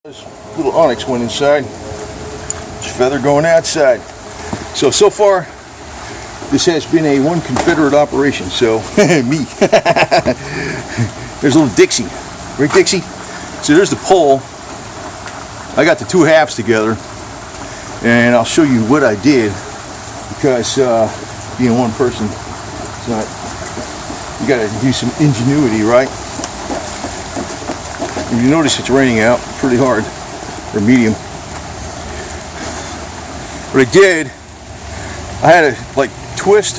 This little onyx went inside. It's feather going outside. So far, this has been a one Confederate operation. So, me. There's a little Dixie. Right, Dixie? So there's the pole. I got the two halves together. And I'll show you what I did. Because being one person, it's not, you got to do some ingenuity, right? You notice it's raining out pretty hard, or medium. What I did, I had to like twist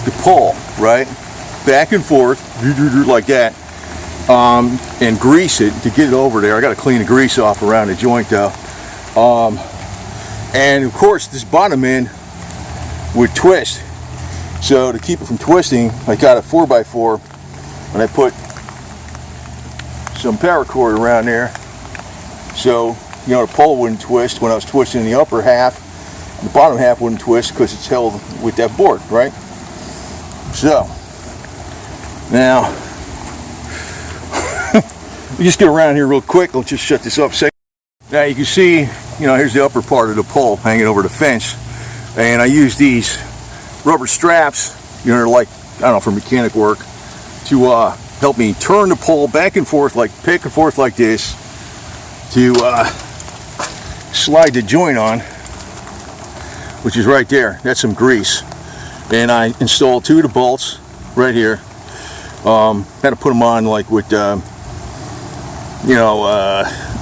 the pole, right, back and forth, like that, and grease it to get it over there. I got to clean the grease off around the joint though, and of course this bottom end would twist. So to keep it from twisting, I got a 4x4, and I put some paracord around there, so the pole wouldn't twist when I was twisting the upper half. The bottom half wouldn't twist because it's held with that board, right? So now we just get around here real quick. Let's just shut this up a second. Now you can see, here's the upper part of the pole hanging over the fence, and I use these rubber straps, they're like, I don't know, for mechanic work, to help me turn the pole back and forth, like this, to slide the joint on, which is right there. That's some grease. And I installed two of the bolts right here. Had to put them on like with, a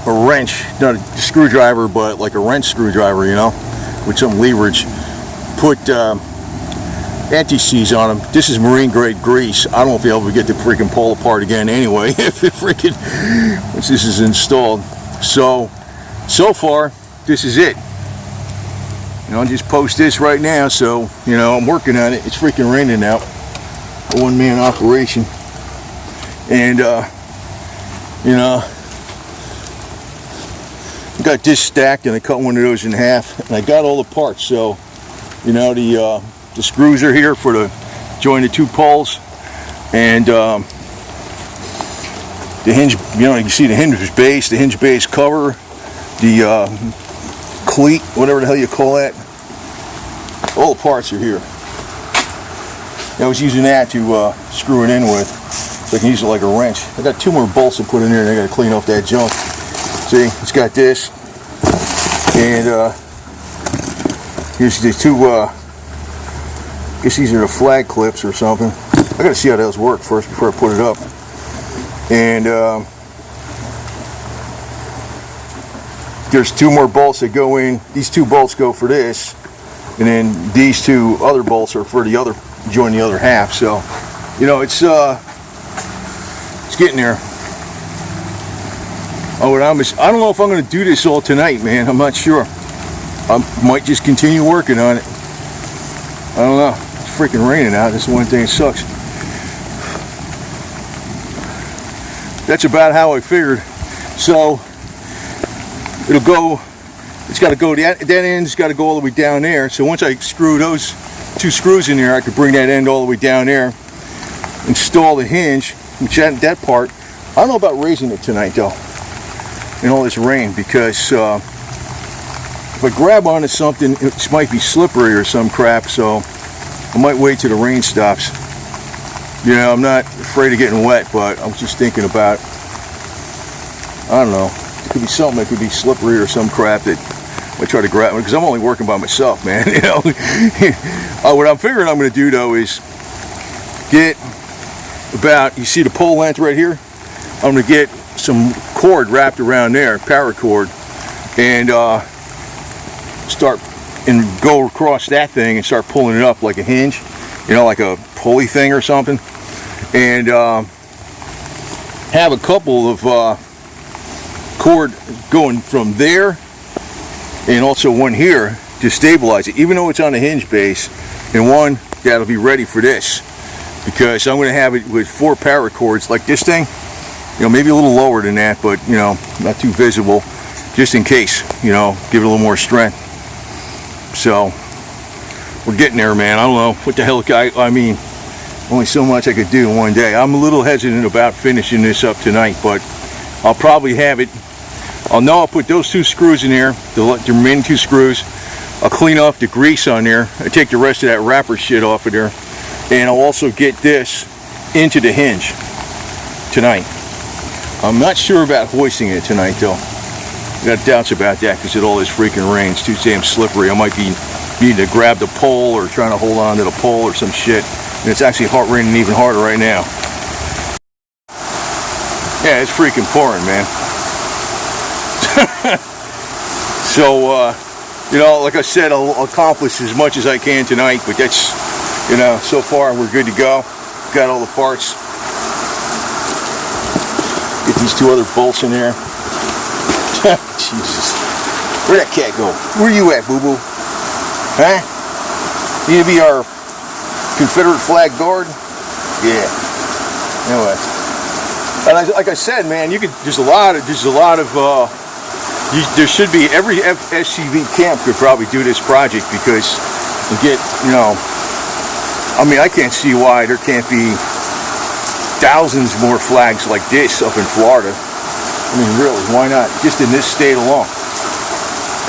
wrench, not a screwdriver, but like a wrench screwdriver, with some leverage. Put anti-seize on them. This is marine grade grease. I don't know if you'll ever get the freaking pole apart again anyway, if it freaking, once this is installed. So far, this is it. I'll just post this right now, so, I'm working on it. It's freaking raining now. A one-man operation. And, I got this stacked, and I cut one of those in half, and I got all the parts. So, the screws are here for the join the two poles, and the hinge, you can see the hinge base cover, the cleat, whatever the hell you call that. All the parts are here. I was using that to screw it in with, so I can use it like a wrench. I got two more bolts to put in there, and I got to clean off that junk. See, it's got this, and here's the two. I guess these are the flag clips or something. I gotta see how those work first before I put it up. And there's two more bolts that go in. These two bolts go for this, and then these two other bolts are for the other, join the other half. So, it's getting there. Oh, and I don't know if I'm gonna do this all tonight, man. I'm not sure. I might just continue working on it. I don't know. It's freaking raining out. That's the one thing that sucks. That's about how I figured. So it'll go. It's got to go. That end's got to go all the way down there. So once I screw those two screws in there, I could bring that end all the way down there. Install the hinge. Which that part, I don't know about raising it tonight though. In all this rain, because if I grab onto something, it might be slippery or some crap, so I might wait till the rain stops. I'm not afraid of getting wet, but I was just thinking about, I don't know, it could be something that could be slippery or some crap that I try to grab, because I'm only working by myself, man. What I'm figuring I'm going to do though is get about, you see the pole length right here? I'm going to get some cord wrapped around there, paracord, and start and go across that thing and start pulling it up like a hinge, like a pulley thing or something, and have a couple of cord going from there and also one here to stabilize it, even though it's on a hinge base, and one that'll be ready for this, because I'm going to have it with 4 paracords like this thing, maybe a little lower than that, but not too visible, just in case, give it a little more strength. So we're getting there, man. I don't know what the hell, I mean, only so much I could do in one day. I'm a little hesitant about finishing this up tonight, but I'll probably have it I'll put those 2 screws in there, the remaining 2 screws. I'll clean off the grease on there. I take the rest of that wrapper shit off of there. And I'll also get this into the hinge tonight. I'm not sure about hoisting it tonight though. I got doubts about that because of all this freaking rain. It's too damn slippery. I might be needing to grab the pole or trying to hold on to the pole or some shit. And it's actually raining even harder right now. Yeah, it's freaking pouring, man. So, you know, like I said, I'll accomplish as much as I can tonight, but that's, you know, so far we're good to go. Got all the parts. Get these 2 other bolts in there. Jesus. Where'd that cat go? Where you at, boo-boo? Huh? You gonna be our Confederate flag guard? Yeah. Anyway. And like I said, man, you could, there should be, every SCV camp could probably do this project because you get, you know, I mean, I can't see why there can't be thousands more flags like this up in Florida. I mean, really, why not? Just in this state alone.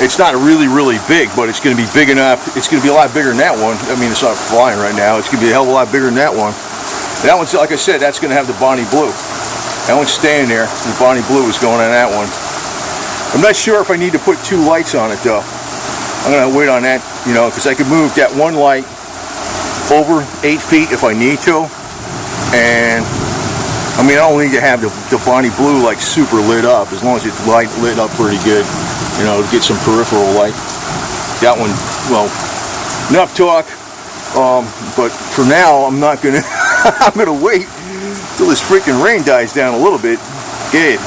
It's not really, really big, but it's going to be big enough. It's going to be a lot bigger than that one. I mean, it's not flying right now. It's going to be a hell of a lot bigger than that one. That one's, like I said, that's going to have the Bonnie Blue. That one's staying there. The Bonnie Blue is going on that one. I'm not sure if I need to put 2 lights on it, though. I'm going to wait on that, you know, because I could move that one light over 8 feet if I need to. And I mean, I don't need to have the Bonnie Blue like super lit up, as long as it's lit up pretty good, you know, to get some peripheral light. That one, well, enough talk. But for now, I'm not gonna. I'm gonna wait till this freaking rain dies down a little bit. Good.